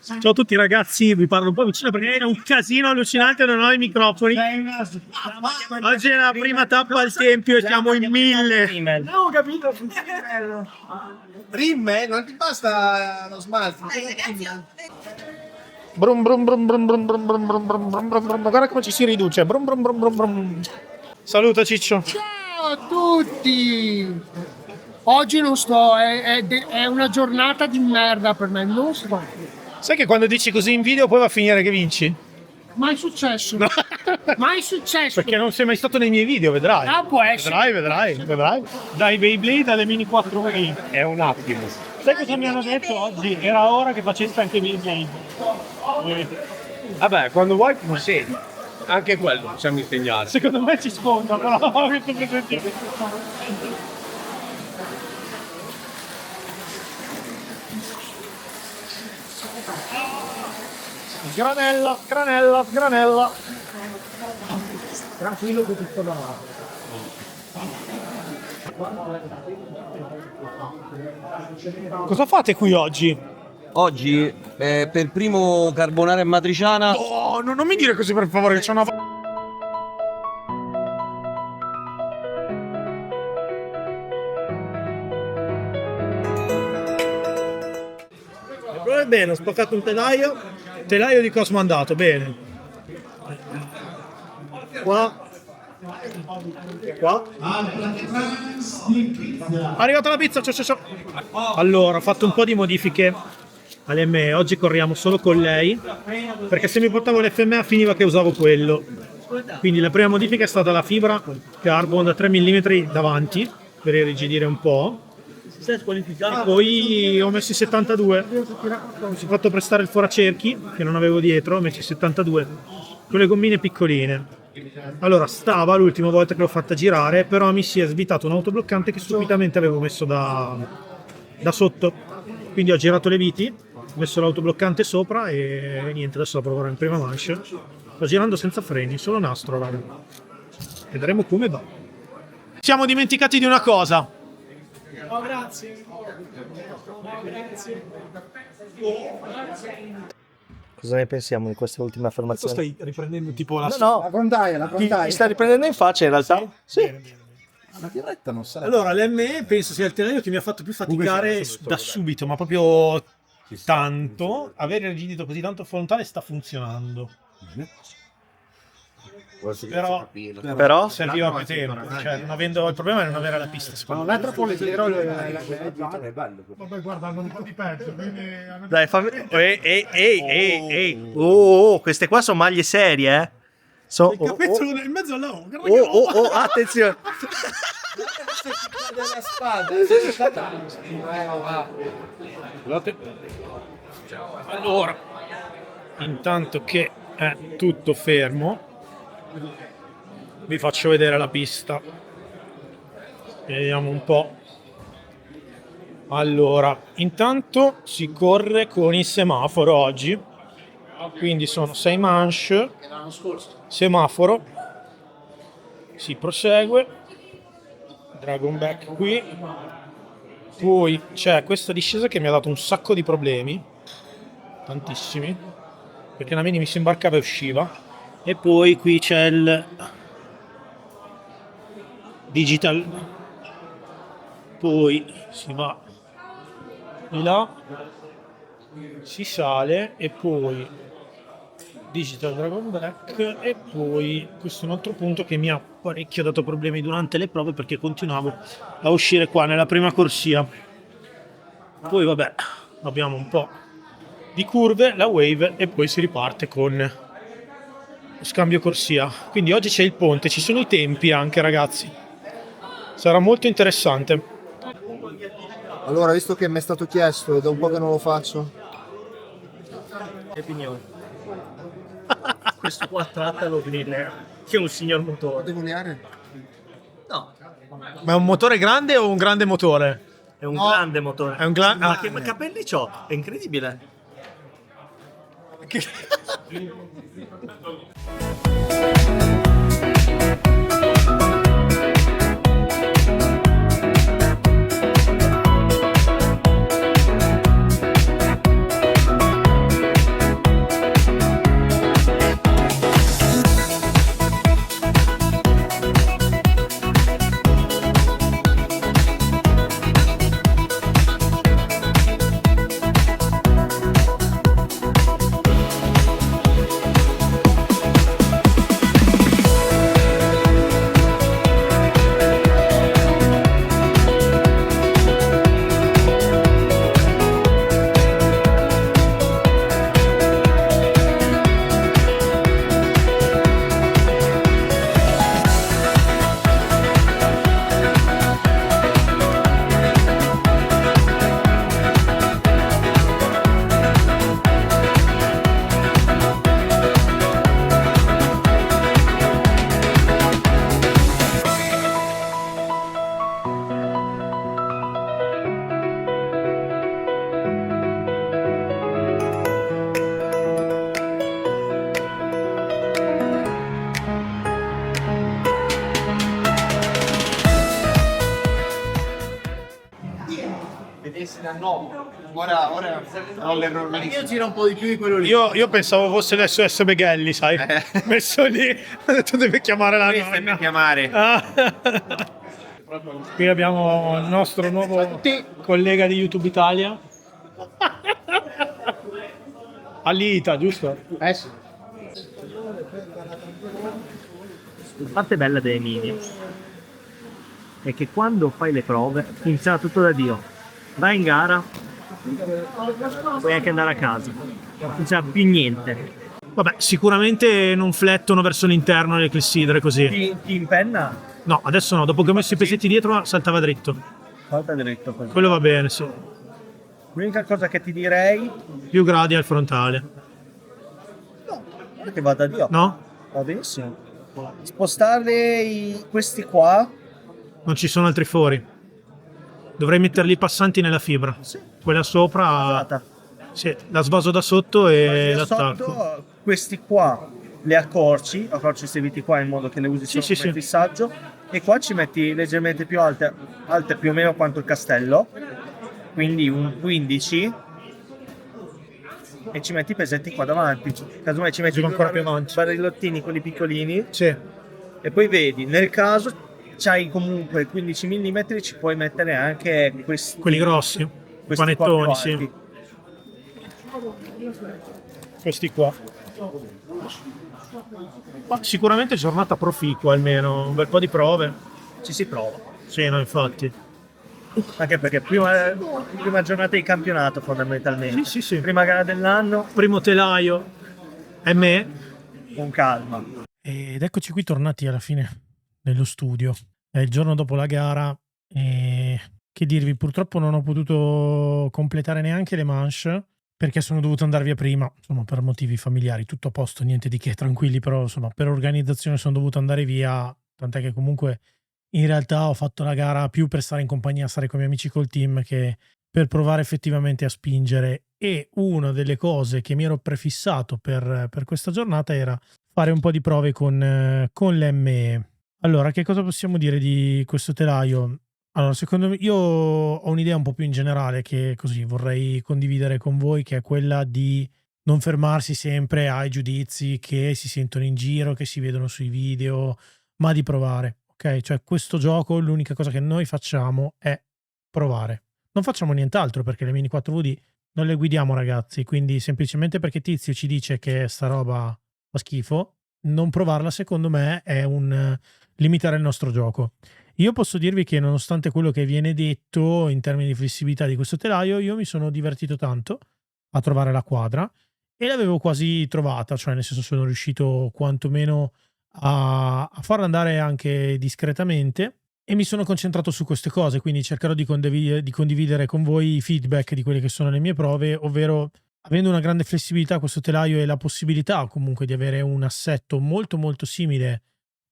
Ciao a tutti ragazzi, vi parlo un po' vicino perché è un casino allucinante, non ho i microfoni. Oggi è la prima tappa al Tempio e siamo in 1000. Non ho capito. Rimmel? Non ti basta lo smalto? Brum brum brum brum brum brum brum brum brum brum brum brum. Guarda come ci si riduce. Brum brum brum brum brum. Saluta Ciccio. Ciao a tutti. Oggi non sto, è una giornata di merda per me, non sto. Sai che quando dici così in video poi va a finire che vinci? Mai successo. No. Mai successo. Perché non sei mai stato nei miei video, vedrai. Ah, può essere. Vedrai. Dai Beyblade alle Mini 4i. È un attimo. Sai cosa mi hanno detto oggi? Era ora che facessi anche Beyblade. Vabbè, quando vuoi, ma sì. Anche quello possiamo insegnare. Secondo me ci sconta, però. Granella. Tranquillo che tutto davanti. Cosa fate qui oggi? Oggi per primo carbonara e matriciana. Oh, non mi dire così per favore, che c'è una... Bene, ho spaccato un telaio di Cosmo andato, bene. Qua. Arrivata la pizza, ciao. Allora, ho fatto un po' di modifiche all'ME, oggi corriamo solo con lei, perché se mi portavo l'FMA finiva che usavo quello. Quindi la prima modifica è stata la fibra carbon da 3 mm davanti, per irrigidire un po'. E poi ho messo i 72, mi sono fatto prestare il foracerchi che non avevo dietro, ho messo i 72 con le gommine piccoline. Allora stava l'ultima volta che l'ho fatta girare, però mi si è svitato un autobloccante che subitamente avevo messo da sotto, quindi ho girato le viti, ho messo l'autobloccante sopra e niente, adesso la proverò in prima manche. Sto girando senza freni, solo nastro, raga. Vedremo come va. Siamo dimenticati di una cosa. Oh, grazie. Cosa ne pensiamo di queste ultime affermazioni? Stai riprendendo tipo la... No, La frontaia. ti stai riprendendo in faccia in realtà? Sì. La diretta non sarà. Allora, l'ME penso sia il telaio che mi ha fatto più faticare da subito, ma proprio tanto. Avere irrigidito così tanto frontale sta funzionando. Però serviva più tempo, cioè non avendo il problema è non avere la pista. Ma non è troppo leggero è Vabbè, guarda, hanno un po' di peggio, quindi... Dai, fammi... Ehi. Oh, queste qua sono maglie serie, eh? Il capezzolo in mezzo all'uomo. Attenzione. della spada. Allora, intanto che è tutto fermo, vi faccio vedere la pista. Vediamo un po'. Allora, intanto si corre con il semaforo oggi, quindi sono 6 manche, semaforo, si prosegue, Dragon Back qui, poi c'è questa discesa che mi ha dato un sacco di problemi, tantissimi, perché la mini mi si imbarcava e usciva, e poi qui c'è il digital, poi si va di là, si sale e poi digital Dragon Back, e poi questo è un altro punto che mi ha parecchio dato problemi durante le prove perché continuavo a uscire qua nella prima corsia. Poi vabbè, abbiamo un po' di curve, la wave, e poi si riparte con lo scambio corsia. Quindi oggi c'è il ponte, ci sono i tempi anche, ragazzi, sarà molto interessante. Allora, visto che mi è stato chiesto e da un po' che non lo faccio. Opinione. Questo qua trattalo bene, che è un signor motore. Devo liare? No, Ma è un motore grande o un grande motore? è un grande motore. È un grande... Ma che capelli c'ho? È incredibile. Ora ho l'errore. Io giro un po' di più di quello lì. Io pensavo fosse l'SOS Beghelli, sai? Messo lì, ho detto deve chiamare la nonna. chiamare. Ah. Qui abbiamo il nostro nuovo collega di YouTube Italia. Alita, giusto? Sì. La parte bella dei mini è che quando fai le prove funziona tutto da Dio. Vai in gara, puoi anche andare a casa. Non funziona più niente. Vabbè, sicuramente non flettono verso l'interno le clessidre così. Ti impenna? No, adesso no, dopo che ho messo i pesetti dietro saltava dritto. Falta dritto così. Quello va bene, sì. L'unica cosa che ti direi Più gradi al frontale. è che vada a Dio. No? Va benissimo. Spostarle questi qua. Non ci sono altri fori. Dovrei metterli passanti nella fibra. Quella sopra, sì, la svaso da sotto e l'attacco. Sotto, questi qua le accorci questi viti qua in modo che le usi solo sì, come sì. fissaggio, e qua ci metti leggermente più alte più o meno quanto il castello, quindi un 15, e ci metti i pesetti qua davanti, casomai ci metti Giro ancora più avanti. barillottini, quelli piccolini, Sì. e poi vedi, nel caso c'hai comunque 15 mm, ci puoi mettere anche Quelli grossi, questi qua panettoni, più sì. alti. Questi qua. Ma sicuramente giornata proficua almeno, un bel po' di prove. Ci si prova. Sì, no, infatti. Anche perché prima giornata di campionato fondamentalmente. Sì, sì, sì. Prima gara dell'anno, Primo telaio è me. con calma. Ed eccoci qui tornati alla fine nello studio. È il giorno dopo la gara e che dirvi, purtroppo non ho potuto completare neanche le manche perché sono dovuto andare via prima, insomma, per motivi familiari, tutto a posto, niente di che, tranquilli, però insomma per organizzazione sono dovuto andare via, tant'è che comunque in realtà ho fatto la gara più per stare in compagnia, stare con i miei amici col team, che per provare effettivamente a spingere. E una delle cose che mi ero prefissato per questa giornata era fare un po' di prove con l'ME. Allora, che cosa possiamo dire di questo telaio? Allora, secondo me, io ho un'idea un po' più in generale che così vorrei condividere con voi, che è quella di non fermarsi sempre ai giudizi che si sentono in giro, che si vedono sui video, ma di provare, ok? Cioè, questo gioco, l'unica cosa che noi facciamo è provare. Non facciamo nient'altro perché le Mini 4VD non le guidiamo, ragazzi, quindi semplicemente perché Tizio ci dice che sta roba fa schifo, non provarla secondo me è un limitare il nostro gioco. Io posso dirvi che nonostante quello che viene detto in termini di flessibilità di questo telaio, io mi sono divertito tanto a trovare la quadra e l'avevo quasi trovata, cioè nel senso sono riuscito quantomeno a farla andare anche discretamente e mi sono concentrato su queste cose, quindi cercherò di condividere con voi i feedback di quelle che sono le mie prove, ovvero avendo una grande flessibilità questo telaio e la possibilità comunque di avere un assetto molto molto simile,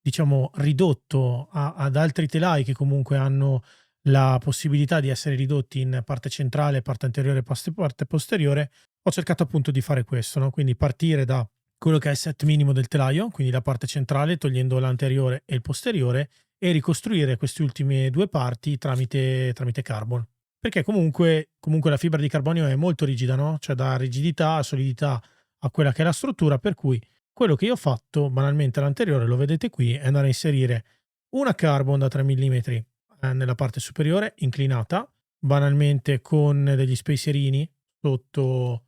diciamo ridotto ad altri telai che comunque hanno la possibilità di essere ridotti in parte centrale, parte anteriore e parte posteriore, ho cercato appunto di fare questo, no? Quindi partire da quello che è il set minimo del telaio, quindi la parte centrale togliendo l'anteriore e il posteriore, e ricostruire queste ultime due parti tramite carbon. Perché comunque la fibra di carbonio è molto rigida, no? Cioè da rigidità a solidità a quella che è la struttura, per cui quello che io ho fatto banalmente all'anteriore, lo vedete qui, è andare a inserire una carbon da 3 mm nella parte superiore, inclinata, banalmente con degli spacerini sotto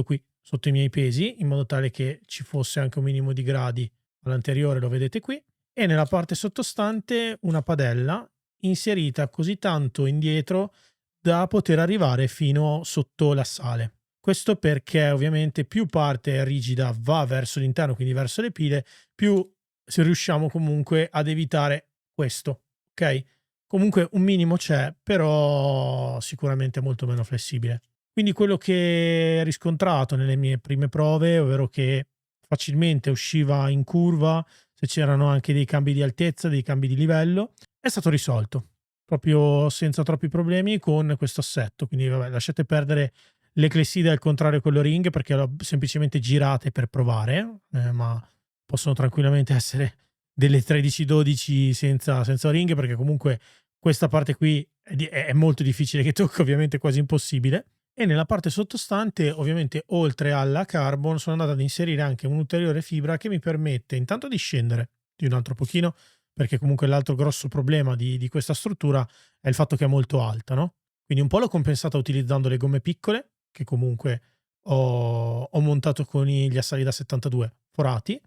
qui, sotto i miei pesi, in modo tale che ci fosse anche un minimo di gradi all'anteriore, lo vedete qui, e nella parte sottostante una padella inserita così tanto indietro da poter arrivare fino sotto l'assale. Questo perché ovviamente più parte rigida va verso l'interno, quindi verso le pile, più se riusciamo comunque ad evitare questo, ok? Comunque un minimo c'è, però sicuramente molto meno flessibile. Quindi quello che ho riscontrato nelle mie prime prove, ovvero che facilmente usciva in curva, se c'erano anche dei cambi di altezza, dei cambi di livello, è stato risolto proprio senza troppi problemi con questo assetto. Quindi vabbè, lasciate perdere le clesside al contrario con le ring perché l'ho semplicemente girate per provare, ma possono tranquillamente essere delle 13-12 senza ring, perché comunque questa parte qui è molto difficile che tocca, ovviamente quasi impossibile. e nella parte sottostante, ovviamente oltre alla carbon, sono andato ad inserire anche un'ulteriore fibra che mi permette intanto di scendere di un altro pochino, perché comunque l'altro grosso problema di questa struttura è il fatto che è molto alta, no? Quindi un po' l'ho compensata utilizzando le gomme piccole, che comunque ho montato con gli assali da 72 forati.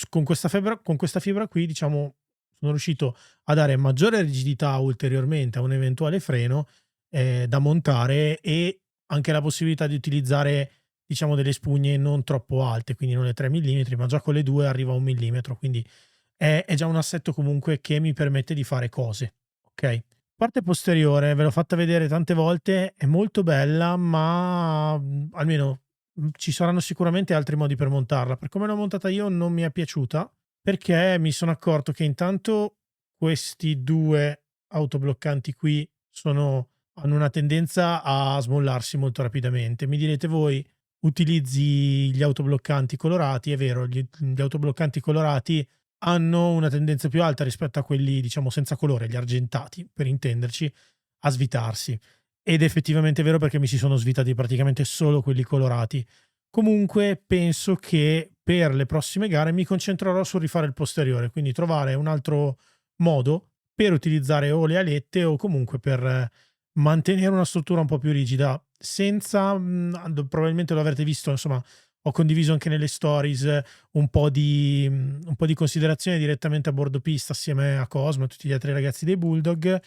Con questa fibra qui, diciamo, sono riuscito a dare maggiore rigidità ulteriormente a un eventuale freno da montare, e anche la possibilità di utilizzare, diciamo, delle spugne non troppo alte, quindi non le 3 mm, ma già con le 2 arriva a 1 millimetro, quindi è già un assetto comunque che mi permette di fare cose, ok? Parte posteriore, ve l'ho fatta vedere tante volte, è molto bella, ma almeno ci saranno sicuramente altri modi per montarla. Per come l'ho montata io non mi è piaciuta, perché mi sono accorto che intanto questi due autobloccanti qui hanno una tendenza a smollarsi molto rapidamente. Mi direte voi, utilizzi gli autobloccanti colorati, è vero, gli autobloccanti colorati hanno una tendenza più alta rispetto a quelli, diciamo, senza colore, gli argentati, per intenderci, a svitarsi. Ed è effettivamente vero, perché mi si sono svitati praticamente solo quelli colorati. Comunque penso che per le prossime gare mi concentrerò sul rifare il posteriore, quindi trovare un altro modo per utilizzare o le alette o comunque per mantenere una struttura un po' più rigida, senza, probabilmente lo avrete visto, insomma, ho condiviso anche nelle stories un po' di considerazioni direttamente a bordo pista assieme a Cosmo e tutti gli altri ragazzi dei Bulldog,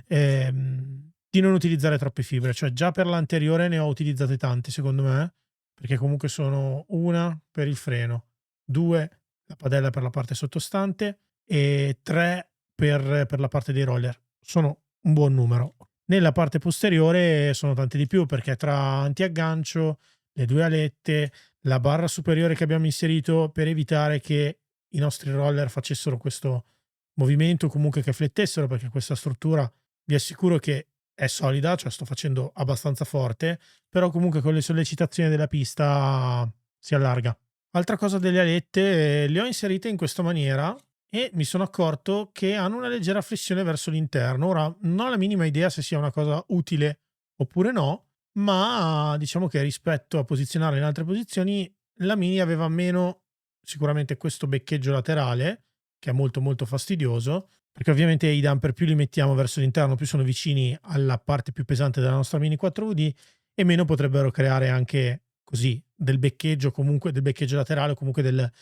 di non utilizzare troppe fibre. Cioè già per l'anteriore ne ho utilizzate tante, secondo me, perché comunque sono una per il freno, 2 la padella per la parte sottostante e 3 per la parte dei roller. Sono un buon numero. Nella parte posteriore sono tante di più, perché tra antiaggancio, le 2 alette, la barra superiore che abbiamo inserito per evitare che i nostri roller facessero questo movimento, comunque che flettessero, perché questa struttura vi assicuro che è solida, cioè sto facendo abbastanza forte, però comunque con le sollecitazioni della pista si allarga. Altra cosa delle alette, le ho inserite in questa maniera e mi sono accorto che hanno una leggera flessione verso l'interno. Ora non ho la minima idea se sia una cosa utile oppure no, ma diciamo che rispetto a posizionarla in altre posizioni, la Mini aveva meno sicuramente questo beccheggio laterale, che è molto molto fastidioso, perché ovviamente i damper più li mettiamo verso l'interno, più sono vicini alla parte più pesante della nostra Mini 4VD, e meno potrebbero creare anche così del beccheggio, comunque del beccheggio laterale o comunque delle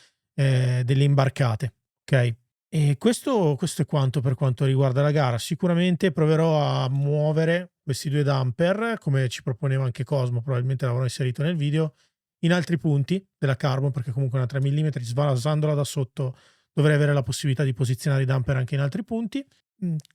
imbarcate, ok? E questo è quanto per quanto riguarda la gara. Sicuramente proverò a muovere questi 2 damper, come ci proponeva anche Cosmo, probabilmente l'avrò inserito nel video, in altri punti della carbon, perché comunque una 3 mm, svasandola da sotto, dovrei avere la possibilità di posizionare i damper anche in altri punti.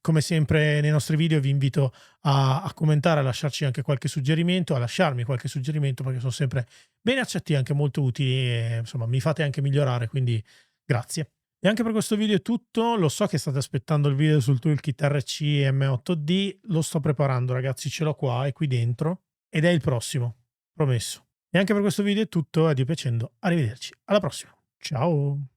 Come sempre nei nostri video vi invito a commentare, a lasciarci anche qualche suggerimento, a lasciarmi qualche suggerimento, perché sono sempre ben accetti e anche molto utili, e insomma mi fate anche migliorare, quindi grazie. E anche per questo video è tutto. Lo so che state aspettando il video sul toolkit RC M8D, lo sto preparando ragazzi, ce l'ho qua, è qui dentro ed è il prossimo, promesso. E anche per questo video è tutto, a Dio piacendo, arrivederci, alla prossima, ciao!